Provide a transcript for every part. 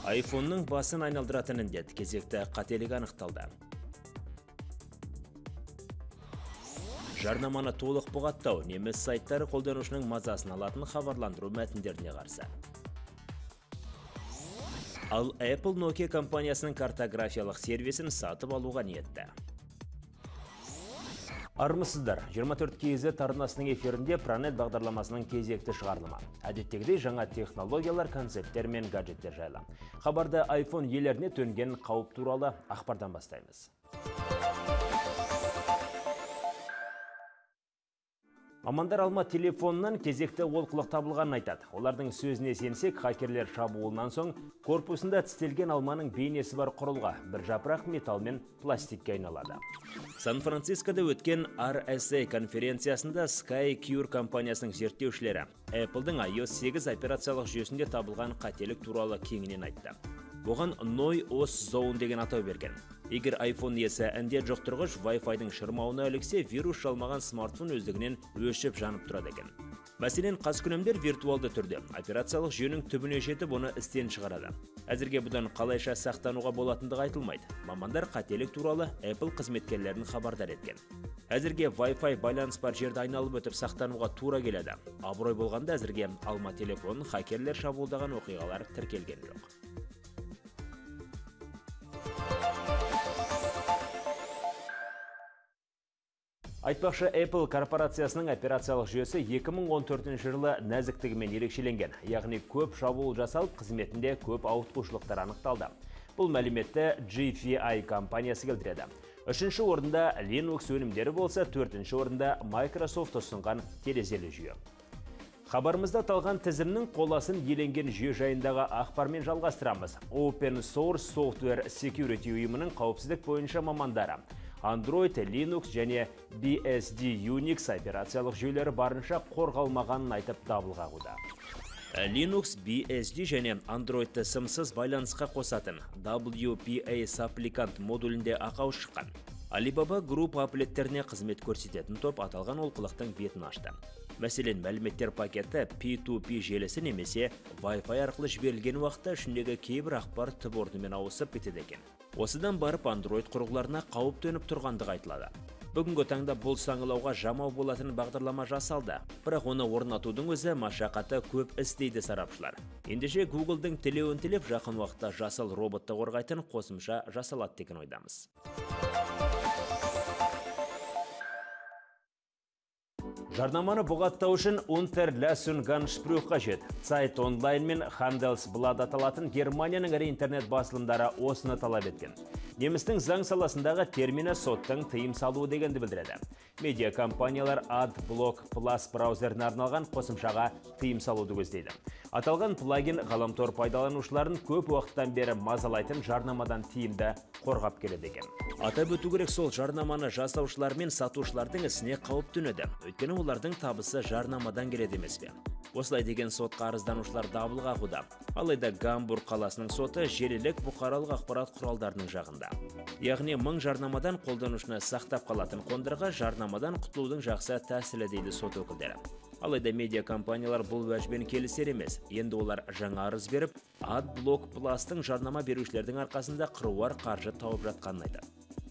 iPhone-ның басын айналдыратын індет кезекті қателік анықталды. Жарнаманы толық бұғаттау неміс сайттары қолданушының мазасын алатын хабарландыру мәтіндеріне қарсы. Ал Apple Nokia компаниясының картографиялық сервисін сатып алуға ниетті. Армысыздар, 24 KZ арнасының эфирінде Пранет бағдарламасының кезекті шығарылымы. Әдеттегідей жаңа технологиялар, концепттер мен гаджеттер жайлы. Хабарда iPhone иелеріне төнген қауіп туралы ақпардан бастаймыз. Мамандар алма телефонынан кезекті олқылық табылғанын айтады. Олардың сөзіне сенсек, хакерлер шабуылынан соң корпусында тістелген алманың бейнесі бар құрылғы бір жапырақ металл мен пластикке айналады. Сан-Францискода өткен RSA конференциясында SkyCure компаниясының зерттеушілері Apple'дың iOS 8 операциялық жүйесінде табылған қателік туралы кеңінен айтты. Оған NoOS Zone деген атау берген. Егер iPhone иесі індет жұқтырғыш Wi-Fi-дың шырмауына іліксе, вирус шалмаған смартфон өздігінен өшіп жанып тұрады екен. Мәселен, қаскүнемдер виртуалды түрде операциялық жүйенің түбіне жетіп, оны істен шығарады. Әзірге бұдан қалайша сақтануға болатындығы айтылмайды. Мамандар қателік туралы Apple қызметкерлерін хабардар еткен. Әзірге Wi-Fi байланыс бар жерді айналып өтіп сақтануға тура келеді. Абырой болғанда әзірге алма телефонын хакерлер шабуылдаған оқиғалар тіркелген жоқ. Айтпақшы, Apple корпорациясының операциялық жүйесі 2014 жылы нәзіктігімен ерекшеленген, яғни көп шабуыл жасалып, қызметінде көп ауытқушылықтар анықталды. Бұл мәліметті GFI компаниясы келтіреді. Үшінші орында Linux өнімдері болса, төртінші орында Microsoft ұсынған терезелі жүйе. Хабарымызда аталған тізімнің қоласын иеленген жүйе жайындағы ақпармен жалғастырамыз. Open Source Software Security ұйымының қауіпсіздік бойынша мамандары Android, Linux және BSD Unix операциялық жүйелері барынша қорғалмағанын айтып дабыл қағуда. Linux, BSD және Androidті сымсыз байланысқа қосатын WPA Supplicant модулінде ақау шыққан. Alibaba Group аплеттеріне қызмет көрсететін топ аталған олқылықтың бетін ашты. Мәселен, мәліметтер пакеті P2P желісі немесе Wi-Fi арқылы жіберілген уақытта ішіндегі кейбір ақпар түп орнымен ауысып кетеді екен. Осыдан барып Android құрылғыларына қауіп төніп тұрғандығы айтылады. Бүгінгі таңда бұл саңылауға жамау болатын бағдарлама жасалды, бірақ оны орнатудың өзі машақаты көп істейді сарапшылар. Ендеше Google'дың тілеуін тілеп, жақын уақытта жасыл роботты қорғайтын қосымша жасалады деген ойдамыз. Жарнаманы бұғаттау үшін Unterlassungsgangsprüch қажет. Сайт онлайн мен Handelsblad аталатын Германияның ірі интернет басылымдары осыны талап еткен. Немістің заң саласындағы термині соттың тыйым салуы дегенді білдіреді. Медиа компаниялар AdBlock Plus браузеріне арналған қосымшаға тыйым салуды көздейді. Аталған плагин ғаламтор пайдаланушыларын көп уақыттан бері мазалайтын жарнамадан тиімді қорғап келеді екен. Атап өту керек, сол жарнаманы жасаушылар мен сатушылардың ісіне қауіп төнеді. Өйткені олардың табысы жарнамадан келеді емес пе? Осылай деген сотқа арызданушылар дабыл қағуда. Алайда Гамбург қаласының соты желілік бұқаралық ақпарат құралдарының жағында. Яғни 1000 жарнамадан қолданушыны сақтап қалатын қондырғы жарнамадан құтылудың жақсы тәсілі дейді сот өкілдері. Алайда медиа компаниялар бұл уәжбен келісер емес. Енді олар жаңа арыз беріп, AdBlock Plus-тың жарнама берушілердің арқасында қыруар қаржы тауып жатқанын айтады.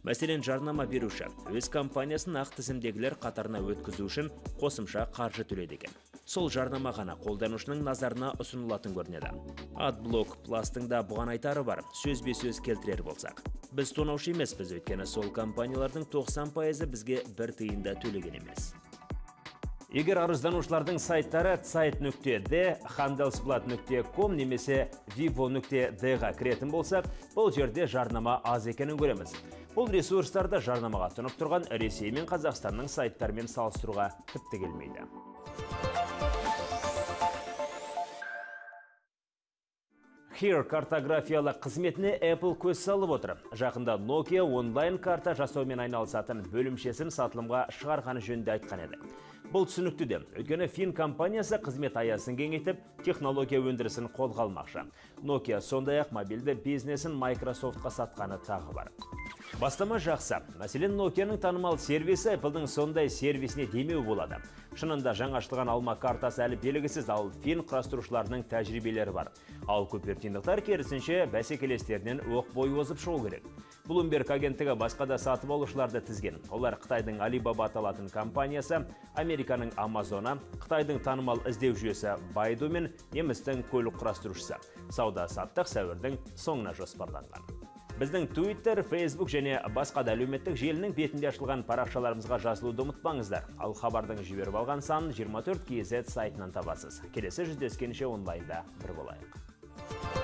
Мәселен, жарнама беруші өз компаниясын ақ тізімдегілер қатарына өткізу үшін қосымша қаржы төлейді екен. Сол жарнама ғана қолданушының назарына ұсынылатын көрінеді. AdBlock Plus-тың да бұған айтары бар, сөзбе-сөз келтірер болсақ. Біз тонаушы емеспіз, өйткені сол компаниялардың 90% бізге бір тиын да төлеген емес. Егер арызданушылардың сайттары сайт.d, handelsblad.com немесе vivo.d-ға кіретін болсақ, бұл жерде жарнама аз екенін көреміз. Бұл ресурстарды жарнамаға тұнып тұрған Ресей мен Қазақстанның сайттарымен салыстыруға тіпті келмейді. Here картографиялық қызметіне Apple көз салып отыр. Жақында Nokia онлайн карта жасаумен айналысатын бөлімшесін сатылымға шығарғаны жөнінде айтқан еді. Бұл түсінікті де, өйткені Фин компаниясы қызмет аясын кеңейтіп, технология өндірісін қолға алмақшы. Nokia сондай-ақ мобильді бизнесін Microsoftқа сатқаны тағы бар. Бастама жақсы. Мәселен, Nokia'ның танымал сервисі Apple'дың сондай сервисіне демеу болады. Шынында жаңаштылған алма картасы әлі белгісіз, ал Фин құрастырушыларының тәжірибелері бар. Ал купертиндықтар керісінше бәсекелестерінен оқ бой озып шығу керек. Bloomberg агенттігі басқа да сатып алушыларды тізген. Олар Қытайдың Alibaba аталатын компаниясы, Американың Amazon'a, Қытайдың танымал іздеу жүйесі Baidu мен немістің көлік құрастырушысы. Сауда-саттық сәуірдің соңына жоспарланған. Біздің Twitter, Facebook және басқа да әлеуметтік желінің бетінде ашылған парақшаларымызға жазылуды ұмытпаңыздар. Ал хабардың жіберіп алған санын 24 KZ сайтынан табасыз. Келесі жүздескенше онлайнда бір болайық.